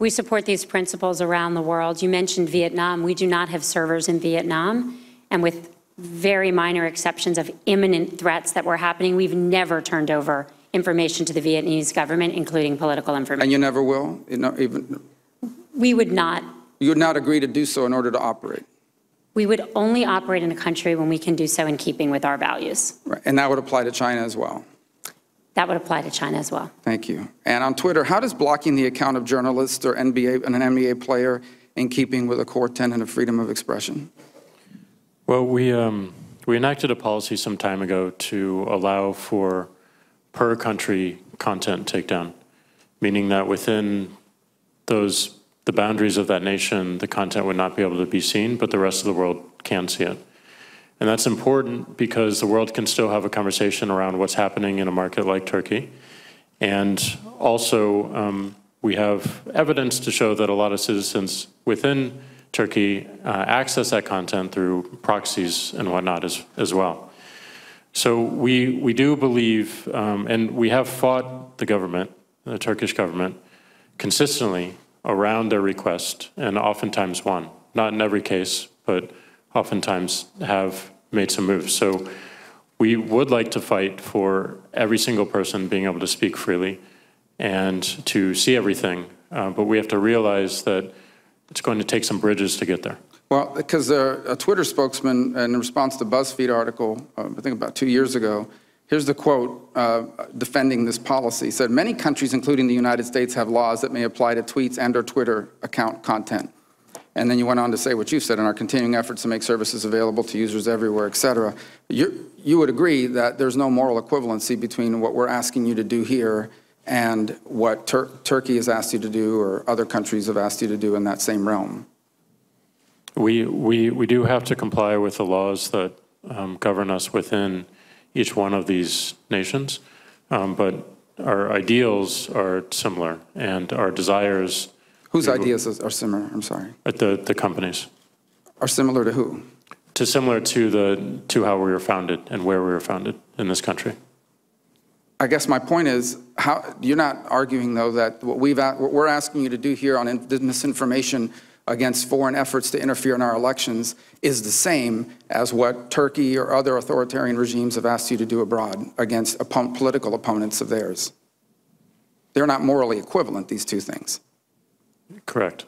We support these principles around the world. You mentioned Vietnam. We do not have servers in Vietnam, and with very minor exceptions of imminent threats that were happening, we've never turned over information to the Vietnamese government, including political information. And you never will? We would not. You would not agree to do so in order to operate? We would only operate in a country when we can do so in keeping with our values. Right. And that would apply to China as well? That would apply to China as well. Thank you. And on Twitter, how does blocking the account of journalists or an NBA player in keeping with a core tenet of freedom of expression? Well, we enacted a policy some time ago to allow for per country content takedown, meaning that within the boundaries of that nation, the content would not be able to be seen, but the rest of the world can see it. And that's important because the world can still have a conversation around what's happening in a market like Turkey. And also, we have evidence to show that a lot of citizens within Turkey access that content through proxies and whatnot as well. So we do believe, and we have fought the government, the Turkish government, consistently around their request, and oftentimes won. Not in every case, but oftentimes have made some moves. So we would like to fight for every single person being able to speak freely and to see everything, but we have to realize that it's going to take some bridges to get there. Well, because a Twitter spokesman, in response to BuzzFeed article, I think about 2 years ago, here's the quote defending this policy. He said, "Many countries, including the United States, have laws that may apply to tweets and or Twitter account content." And then you went on to say what you said, in our continuing efforts to make services available to users everywhere, et cetera. You would agree that there's no moral equivalency between what we're asking you to do here and what Turkey has asked you to do or other countries have asked you to do in that same realm? We do have to comply with the laws that govern us within each one of these nations, but our ideals are similar, and our desires... Whose ideas are similar? I'm sorry. The companies. Are similar to who? Similar to how we were founded and where we were founded in this country. I guess my point is, you're not arguing, though, that what we're asking you to do here on misinformation against foreign efforts to interfere in our elections is the same as what Turkey or other authoritarian regimes have asked you to do abroad against political opponents of theirs. They're not morally equivalent, these two things. Correct.